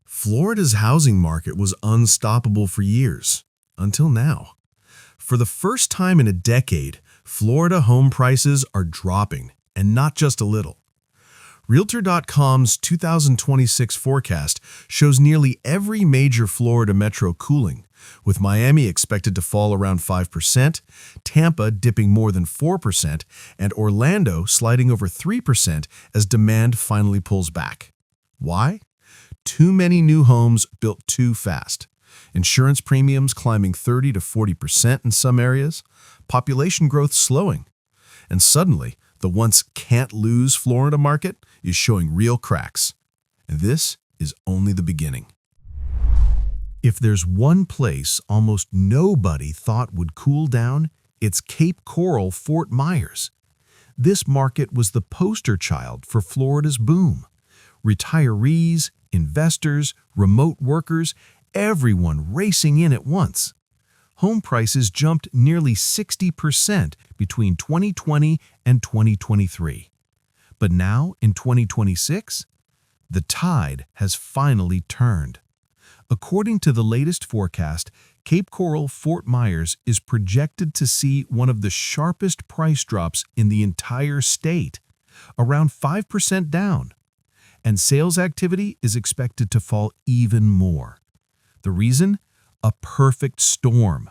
Florida's housing market was unstoppable for years, until now. For the first time in a decade, Florida home prices are dropping, and not just a little. Realtor.com's 2026 forecast shows nearly every major Florida metro cooling, with Miami expected to fall around 5%, Tampa dipping more than 4%, and Orlando sliding over 3% as demand finally pulls back. Why? Too many new homes built too fast. Insurance premiums climbing 30 to 40% in some areas, population growth slowing. And suddenly, the once can't-lose Florida market is showing real cracks. And this is only the beginning. If there's one place almost nobody thought would cool down, it's Cape Coral, Fort Myers. This market was the poster child for Florida's boom. Retirees, investors, remote workers, everyone racing in at once. Home prices jumped nearly 60% between 2020 and 2023. But now, in 2026, the tide has finally turned. According to the latest forecast, Cape Coral, Fort Myers is projected to see one of the sharpest price drops in the entire state, around 5% down. And sales activity is expected to fall even more. The reason? A perfect storm.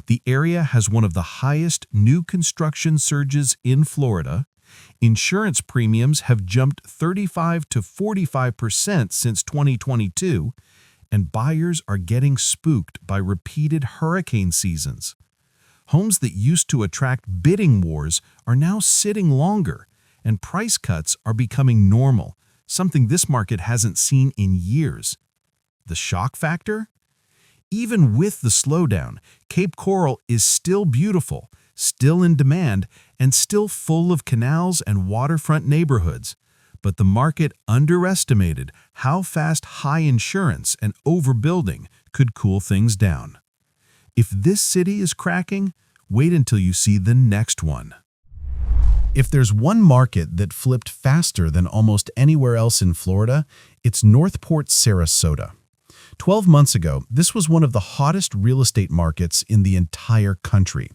The area has one of the highest new construction surges in Florida. Insurance premiums have jumped 35 to 45% since 2022, and buyers are getting spooked by repeated hurricane seasons. Homes that used to attract bidding wars are now sitting longer, and price cuts are becoming normal, something this market hasn't seen in years. The shock factor? Even with the slowdown, Cape Coral is still beautiful, still in demand, and still full of canals and waterfront neighborhoods. But the market underestimated how fast high insurance and overbuilding could cool things down. If this city is cracking, wait until you see the next one. If there's one market that flipped faster than almost anywhere else in Florida, it's Northport, Sarasota. 12 months ago, this was one of the hottest real estate markets in the entire country.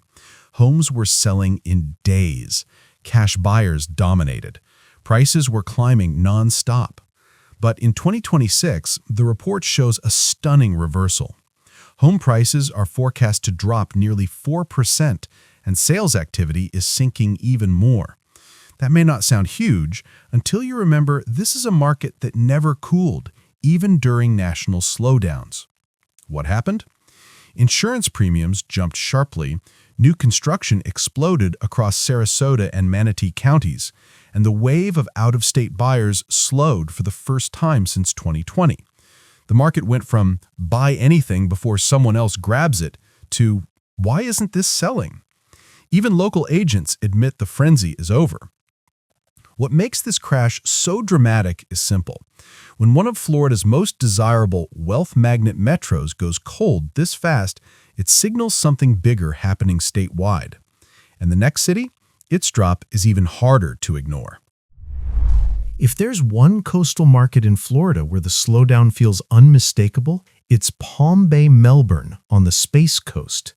Homes were selling in days. Cash buyers dominated. Prices were climbing nonstop. But in 2026, the report shows a stunning reversal. Home prices are forecast to drop nearly 4%, and sales activity is sinking even more. That may not sound huge until you remember this is a market that never cooled, even during national slowdowns. What happened? Insurance premiums jumped sharply, new construction exploded across Sarasota and Manatee counties, and the wave of out-of-state buyers slowed for the first time since 2020. The market went from buy anything before someone else grabs it to why isn't this selling? Even local agents admit the frenzy is over. What makes this crash so dramatic is simple. When one of Florida's most desirable wealth magnet metros goes cold this fast, it signals something bigger happening statewide. And the next city? Its drop is even harder to ignore. If there's one coastal market in Florida where the slowdown feels unmistakable, it's Palm Bay, Melbourne on the Space Coast.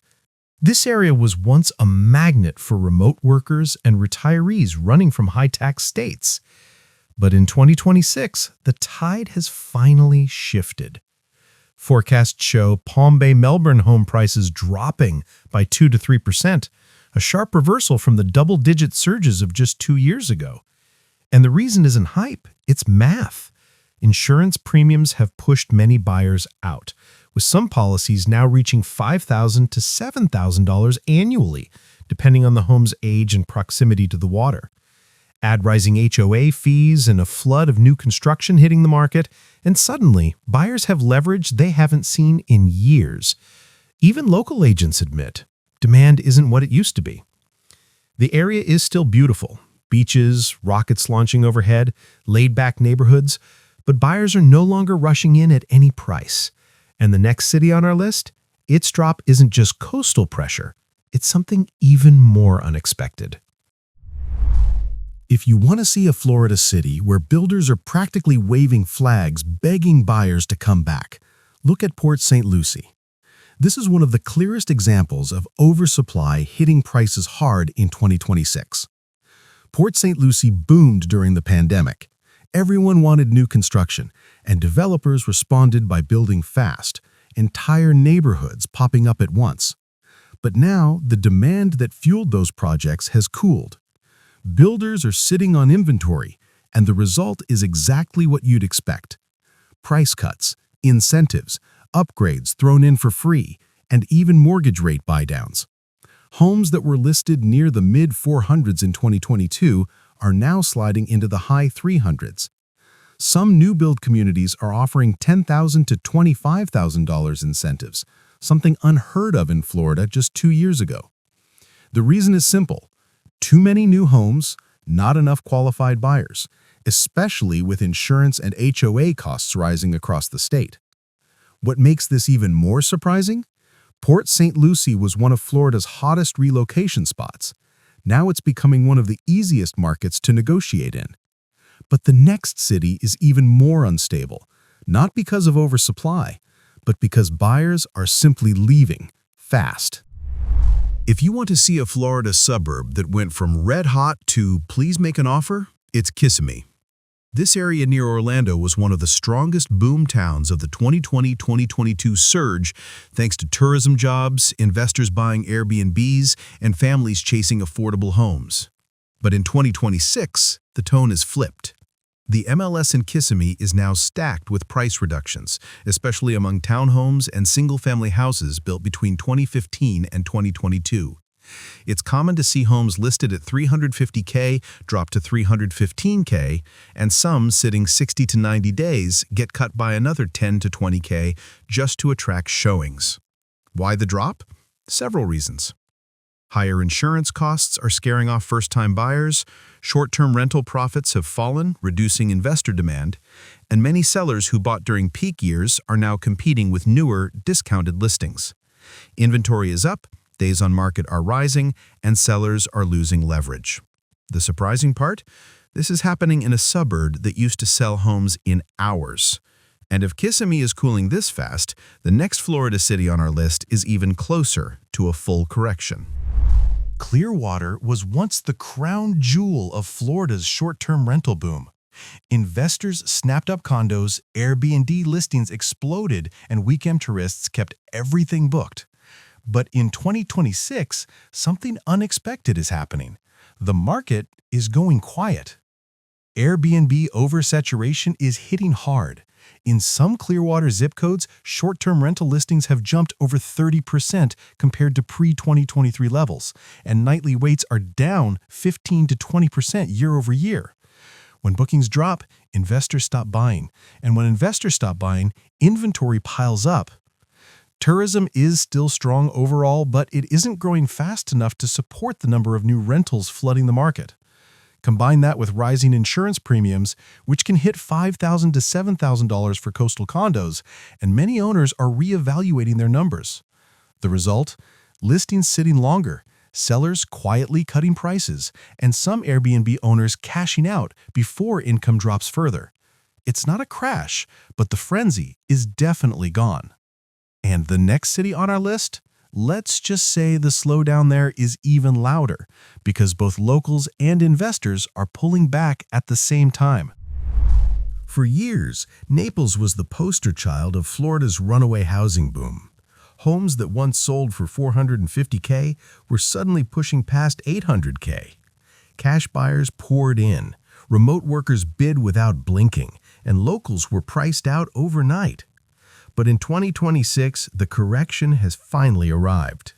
This area was once a magnet for remote workers and retirees running from high-tax states. But in 2026, the tide has finally shifted. Forecasts show Palm Bay, Melbourne home prices dropping by 2 to 3%, a sharp reversal from the double-digit surges of just 2 years ago. And the reason isn't hype, it's math. Insurance premiums have pushed many buyers out, with some policies now reaching $5,000 to $7,000 annually, depending on the home's age and proximity to the water. Add rising HOA fees and a flood of new construction hitting the market, and suddenly, buyers have leverage they haven't seen in years. Even local agents admit, demand isn't what it used to be. The area is still beautiful. Beaches, rockets launching overhead, laid-back neighborhoods, but buyers are no longer rushing in at any price. And the next city on our list? Its drop isn't just coastal pressure, it's something even more unexpected. If you want to see a Florida city where builders are practically waving flags begging buyers to come back, look at Port St. Lucie. This is one of the clearest examples of oversupply hitting prices hard in 2026. Port St. Lucie boomed during the pandemic. Everyone wanted new construction, and developers responded by building fast, entire neighborhoods popping up at once. But now, the demand that fueled those projects has cooled. Builders are sitting on inventory, and the result is exactly what you'd expect. Price cuts, incentives, upgrades thrown in for free, and even mortgage rate buydowns. Homes that were listed near the mid-400s in 2022 are now sliding into the high 300s. Some new build communities are offering $10,000 to $25,000 incentives, something unheard of in Florida just 2 years ago. The reason is simple. Too many new homes, not enough qualified buyers, especially with insurance and HOA costs rising across the state. What makes this even more surprising? Port St. Lucie was one of Florida's hottest relocation spots. Now it's becoming one of the easiest markets to negotiate in. But the next city is even more unstable, not because of oversupply, but because buyers are simply leaving fast. If you want to see a Florida suburb that went from red hot to please make an offer, it's Kissimmee. This area near Orlando was one of the strongest boom towns of the 2020-2022 surge thanks to tourism jobs, investors buying Airbnbs, and families chasing affordable homes. But in 2026, the tone is flipped. The MLS in Kissimmee is now stacked with price reductions, especially among townhomes and single-family houses built between 2015 and 2022. It's common to see homes listed at $350K drop to $315K, and some sitting 60 to 90 days get cut by another 10 to 20K just to attract showings. Why the drop? Several reasons. Higher insurance costs are scaring off first-time buyers, short-term rental profits have fallen, reducing investor demand, and many sellers who bought during peak years are now competing with newer, discounted listings. Inventory is up, days on market are rising, and sellers are losing leverage. The surprising part? This is happening in a suburb that used to sell homes in hours. And if Kissimmee is cooling this fast, the next Florida city on our list is even closer to a full correction. Clearwater was once the crown jewel of Florida's short-term rental boom. Investors snapped up condos, Airbnb listings exploded, and weekend tourists kept everything booked. But in 2026, something unexpected is happening. The market is going quiet. Airbnb oversaturation is hitting hard. In some Clearwater zip codes, short-term rental listings have jumped over 30% compared to pre-2023 levels, and nightly waits are down 15 to 20% year over year. When bookings drop, investors stop buying, and when investors stop buying, inventory piles up. Tourism is still strong overall, but it isn't growing fast enough to support the number of new rentals flooding the market. Combine that with rising insurance premiums, which can hit $5,000 to $7,000 for coastal condos, and many owners are reevaluating their numbers. The result? Listings sitting longer, sellers quietly cutting prices, and some Airbnb owners cashing out before income drops further. It's not a crash, but the frenzy is definitely gone. And the next city on our list? Let's just say the slowdown there is even louder, because both locals and investors are pulling back at the same time. For years, Naples was the poster child of Florida's runaway housing boom. Homes that once sold for $450K were suddenly pushing past $800K. Cash buyers poured in, remote workers bid without blinking, and locals were priced out overnight. But in 2026, the correction has finally arrived.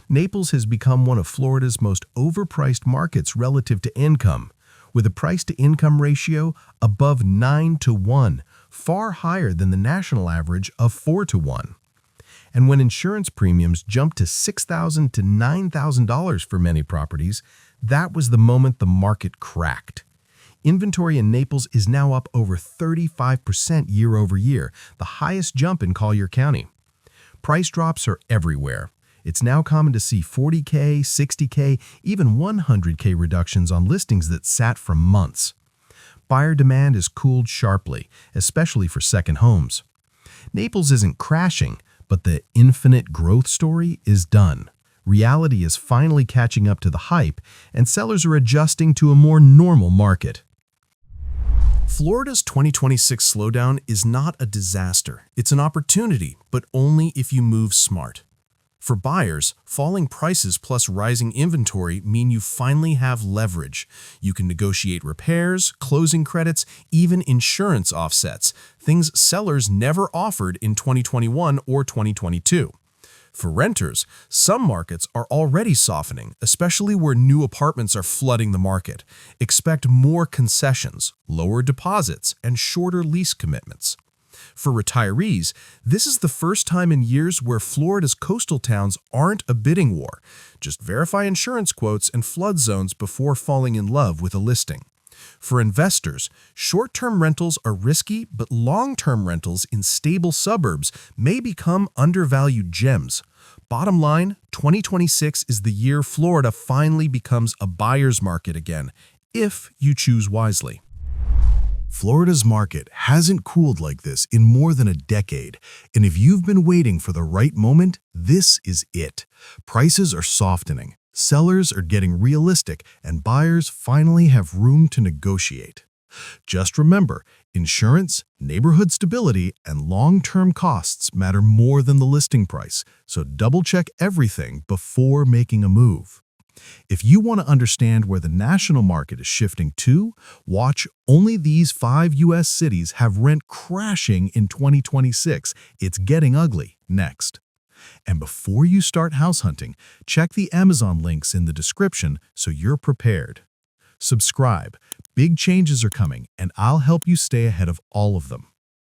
Naples has become one of Florida's most overpriced markets relative to income, with a price-to-income ratio above 9 to 1, far higher than the national average of 4 to 1. And when insurance premiums jumped to $6,000 to $9,000 for many properties, that was the moment the market cracked. Inventory in Naples is now up over 35% year over year, the highest jump in Collier County. Price drops are everywhere. It's now common to see 40K, 60K, even 100K reductions on listings that sat for months. Buyer demand is cooled sharply, especially for second homes. Naples isn't crashing, but the infinite growth story is done. Reality is finally catching up to the hype, and sellers are adjusting to a more normal market. Florida's 2026 slowdown is not a disaster. It's an opportunity, but only if you move smart. For buyers, falling prices plus rising inventory mean you finally have leverage. You can negotiate repairs, closing credits, even insurance offsets, things sellers never offered in 2021 or 2022. For renters, some markets are already softening, especially where new apartments are flooding the market. Expect more concessions, lower deposits, and shorter lease commitments. For retirees, this is the first time in years where Florida's coastal towns aren't a bidding war. Just verify insurance quotes and flood zones before falling in love with a listing. For investors, short-term rentals are risky, but long-term rentals in stable suburbs may become undervalued gems. Bottom line, 2026 is the year Florida finally becomes a buyer's market again, if you choose wisely. Florida's market hasn't cooled like this in more than a decade, and if you've been waiting for the right moment, this is it. Prices are softening, sellers are getting realistic, and buyers finally have room to negotiate. Just remember, insurance, neighborhood stability, and long-term costs matter more than the listing price, so double-check everything before making a move. If you want to understand where the national market is shifting to, watch Only These 5 U.S. Cities Have Rent Crashing in 2026. It's Getting Ugly next. And before you start house hunting, check the Amazon links in the description so you're prepared. Subscribe. Big changes are coming, and I'll help you stay ahead of all of them.